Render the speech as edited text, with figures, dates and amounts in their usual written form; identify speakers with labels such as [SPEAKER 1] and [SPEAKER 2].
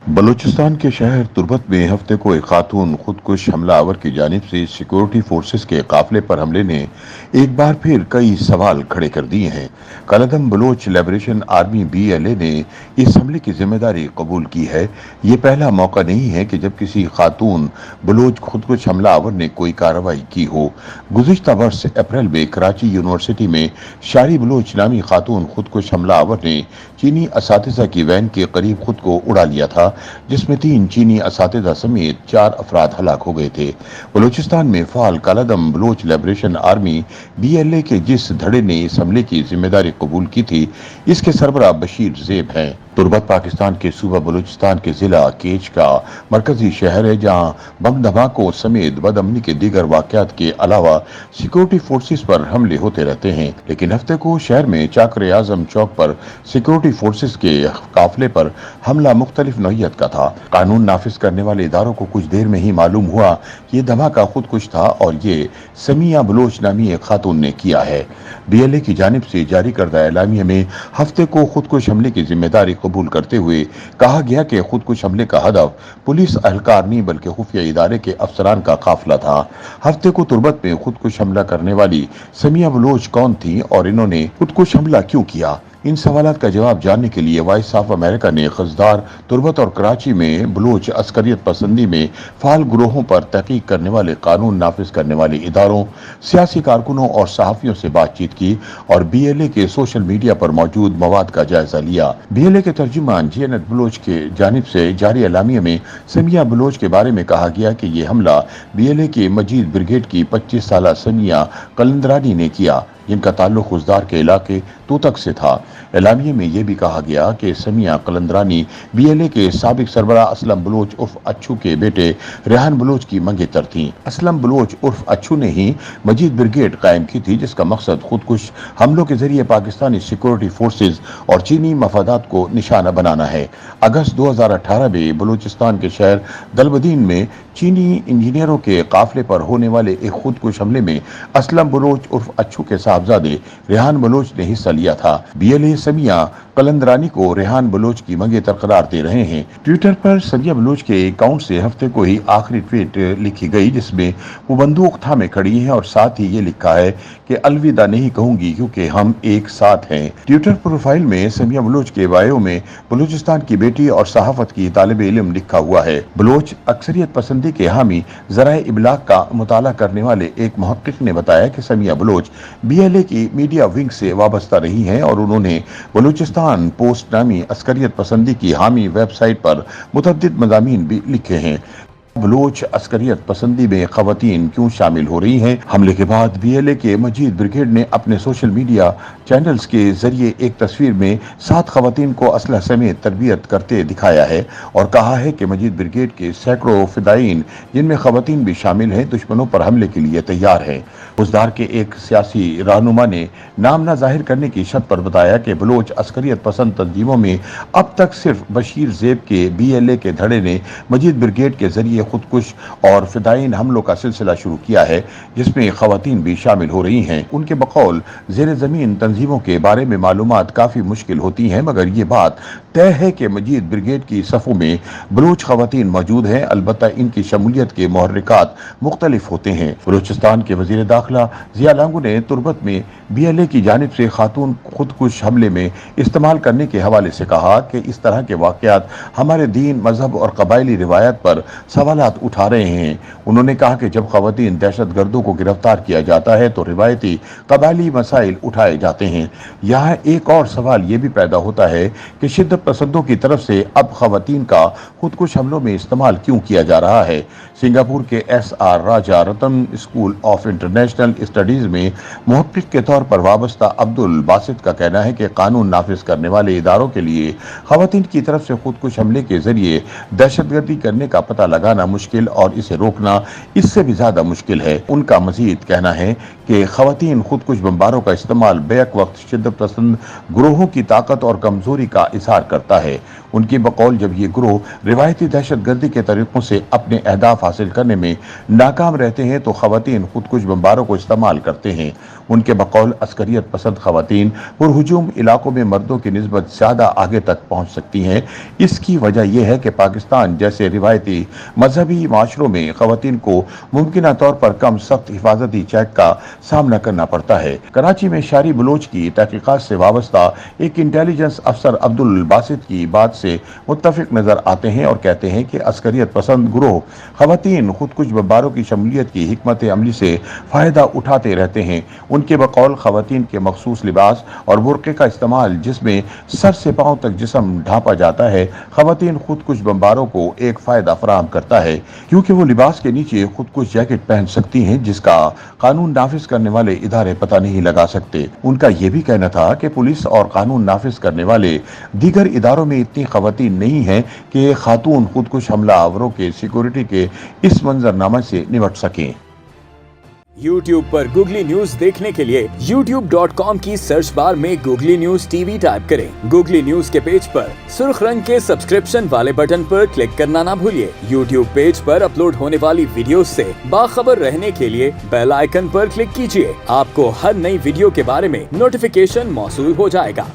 [SPEAKER 1] बलूचिस्तान के शहर तुर्बत में हफ्ते को एक खातून खुदकुश हमलावर की जानिब से सिक्योरिटी फोर्सेस के काफिले पर हमले ने एक बार फिर कई सवाल खड़े कर दिए हैं। कलदम बलोच लिबरेशन आर्मी BLA ने इस हमले की जिम्मेदारी कबूल की है। ये पहला मौका नहीं है कि जब किसी खातून बलोच खुदकुश हमलावर ने कोई कार्रवाई की हो। गुज़िश्ता वर्ष अप्रैल में कराची यूनिवर्सिटी में शारी बलोच नामी खातून खुदकुश हमलावर ने चीनी असातिज़ा की वैन के करीब खुद को उड़ा लिया था, जिसमें 3 चीनी असातिज़ा समेत 4 अफराद हलाक हो गए थे। बलूचिस्तान में फाल कालादम बलोच लिबरेशन आर्मी BLA के जिस धड़े ने इस हमले की जिम्मेदारी कबूल की थी, इसके सरबराह बशीर ज़ेब हैं। तुर्बत पाकिस्तान के सूबा बलूचिस्तान के जिला केच का मरकजी शहर है, जहां बम धमाकों समेत बदअमनी के दीगर वाकयात के अलावा सिक्योरिटी फोर्सेस पर हमले होते रहते हैं। लेकिन हफ्ते को शहर में चाकर आजम चौक पर सिक्योरिटी फोर्सेस के काफिले पर हमला मुख्तलिफ नौइयत का था। कानून नाफिज करने वाले इदारों को कुछ देर में ही मालूम हुआ कि ये धमाका खुदकुश था और ये समिया बलोच नामी एक खातून ने किया है। BLA की जानिब से जारी करदा एलामिया में हफ्ते को खुदकुश हमले की जिम्मेदारी कबूल करते हुए कहा गया कि खुदकुश हमले का हदफ पुलिस अहलकार नहीं बल्कि खुफिया इदारे के अफसरान का काफिला था। हफ्ते को तुर्बत में खुदकुश हमला करने वाली समिया बलोच कौन थी और इन्होंने खुदकुश हमला क्यों किया? इन सवालात का जवाब जानने के लिए वॉइस ऑफ अमेरिका ने खजदार, तुर्बत और कराची में बलोच अस्करियत पसंदी में फाल ग्रोहों पर तहकीक करने वाले कानून नाफिज करने वाले इदारों, सियासी कारकुनों और सहाफ़ियों से बातचीत की और BLA के सोशल मीडिया पर मौजूद मवाद का जायजा लिया। BLA के तर्जुमान जीएनएत बलोच के जानिब से जारी एलामिया में समिया बलोच के बारे में कहा गया कि ये हमला BLA की मजीद ब्रिगेड की 25 साला समिया कलंदरानी ने किया, जिनका ताल्लुक खुजदार के इलाके तूतक से था। एलामिया में यह भी कहा गया कि समिया कलंदरानी BLA के साबिक सरबराह असलम बलोच उर्फ अच्छू के बेटे रेहान बलोच की मंगेतर थीं। असलम बलोच उर्फ अच्छू ने ही मजीद ब्रिगेड कायम की थी, जिसका मकसद खुदकुश हमलों के जरिए पाकिस्तानी सिक्योरिटी फोर्सेज और चीनी मफादात को निशाना बनाना है। अगस्त 2018 में बलूचिस्तान के शहर दलबदीन में चीनी इंजीनियरों के काफिले पर होने वाले एक खुदकुश हमले में असलम बलोच उर्फ अच्छू के साहबजादे रेहान बलोच ने हिस्सा लिया था। BLA समिया कलंदरानी को रेहान बलोच की मंगेतर करार दे रहे हैं। ट्विटर पर समिया बलोच के अकाउंट से हफ्ते को ही आखिरी ट्वीट लिखी गई, जिसमें वो बंदूक थामे खड़ी हैं और साथ ही ये लिखा है कि अलविदा नहीं कहूंगी क्योंकि हम एक साथ हैं। ट्विटर प्रोफाइल में समिया बलोच के बायो में बलूचिस्तान की बेटी और सहाफत की तालिब इल्म लिखा हुआ है। बलोच अक्सरियत पसंदी के हामी ज़राए इबलाग का मुताला करने वाले एक मुहक्किक ने बताया कि समिया बलोच BLA की मीडिया विंग से वाबस्ता रही हैं और उन्होंने बलूचिस्तान पोस्ट नामी अस्करियत पसंदी की हामी वेबसाइट पर मुतअद्दिद मज़ामीन भी लिखे हैं। बलोच अस्करियत पसंदी में खवातीन क्यों शामिल हो रही हैं? हमले के बाद BLA के मजीद ब्रिगेड ने अपने सोशल मीडिया चैनल्स के जरिए एक तस्वीर में 7 खवातीन को असलह समेत तरबियत करते दिखाया है और कहा है कि मजीद ब्रिगेड के सैकड़ों फिदायीन, जिनमें खवातीन भी शामिल हैं, दुश्मनों पर हमले के लिए तैयार हैं। फौजदार के एक सियासी रहनुमा ने नाम न जाहिर करने की शर्त पर बताया कि बलोच अस्करियत पसंद तंजीमों में अब तक सिर्फ बशीर ज़ेब के BLA के धड़े ने मजीद ब्रिगेड के जरिए खुदकुश और फिदायीन हमलों का सिलसिला शुरू किया है, जिसमें खवातीन भी शामिल हो रही हैं। उनके बकौल ज़ेर ज़मीन तंजीमों के बारे में मालूमात काफ़ी मुश्किल होती हैं, मगर ये बात तय है कि मजीद ब्रिगेड की सफ़ों में बलूच खवातीन मौजूद हैं। अलबत्ता इनकी शमूलियत के मुहर्रिकात मुख्तलिफ होते हैं। बलूचिस्तान के वज़ीर दाखिला ज़िया लांगू ने तुर्बत में BLA की जानिब से खातून खुदकुश हमले में इस्तेमाल करने के हवाले से कहा कि इस तरह के वाक़यात हमारे दीन, मजहब और कबायली रिवायत पर सवालात उठा रहे हैं। उन्होंने कहा कि जब खवातीन दहशत गर्दों को गिरफ्तार किया जाता है तो रिवायती कबायली मसाइल उठाए जाते हैं। यहाँ एक और सवाल ये भी पैदा होता है कि शिद्दत पसंदों की तरफ से अब खवातीन का खुदकुश हमलों में इस्तेमाल क्यों किया जा रहा है? सिंगापुर के SR Raja Ratan school of international studies में मुहक्किक के तौर पर वाबस्ता अब्दुल बासित का कहना है कि कानून नाफिज करने वाले इदारों के लिए खवातीन की तरफ से खुदकुश हमले के जरिए दहशतगर्दी करने का पता लगाना मुश्किल और इसे रोकना इससे भी ज्यादा मुश्किल है। उनका मजीद कहना है कि खवातीन खुदकुश बम्बारों का इस्तेमाल बैक वक्त शिद्दत पसंद ग्रोहों की ताकत और कमजोरी का इजहार करता है। उनकी बकौल जब ये गिरोह रिवायती दहशतगर्दी के तरीकों से अपने अहदाफ हासिल करने में नाकाम रहते हैं तो खवातीन खुदकुश बमबारों को इस्तेमाल करते हैं। उनके बकौल अस्करियत पसंद खवातीन पुरहुजूम इलाकों में मर्दों की निस्बत ज्यादा आगे तक पहुंच सकती हैं। इसकी वजह यह है कि पाकिस्तान जैसे रिवायती मजहबी माशरों में खवातीन को मुमकिन तौर पर कम सख्त हिफाजती चेक का सामना करना पड़ता है। कराची में शारी बलोच की तहकीकात से वाबस्ता एक इंटेलिजेंस अफसर अब्दुल बासित की बात से मुत्तफिक नजर आते हैं और कहते हैं कि अस्करियत पसंद गिरोह खवातीन खुदकुश बमबारों की शमूलियत की हिकमत अमली से फायदा उठाते रहते हैं। उनके बकौल खवातीन के मखसूस लिबास और बुर्के का इस्तेमाल जिसमें सर से पांव तक जिस्म ढांपा जाता है खवातीन खुदकुश बमबारों को एक फायदा फराहम करता है, क्योंकि वो लिबास के नीचे खुदकुश जैकेट पहन सकती हैं जिसका कानून नाफिज करने वाले इदारे पता नहीं लगा सकते। उनका यह भी कहना था कि पुलिस और कानून नाफिज करने वाले दीगर इदारों में इतनी खवातीन नहीं है कि खातून खुदकुश हमला आवरों के सिक्योरिटी के इस मंजरनामा से निपट सकें।
[SPEAKER 2] YouTube पर गूगली न्यूज देखने के लिए youtube.com की सर्च बार में गूगली न्यूज टीवी टाइप करें। गूगली न्यूज के पेज पर सुर्ख रंग के सब्सक्रिप्शन वाले बटन पर क्लिक करना ना भूलिए। YouTube पेज पर अपलोड होने वाली वीडियोस से बाखबर रहने के लिए बेल आइकन पर क्लिक कीजिए। आपको हर नई वीडियो के बारे में नोटिफिकेशन मौसूल हो जाएगा।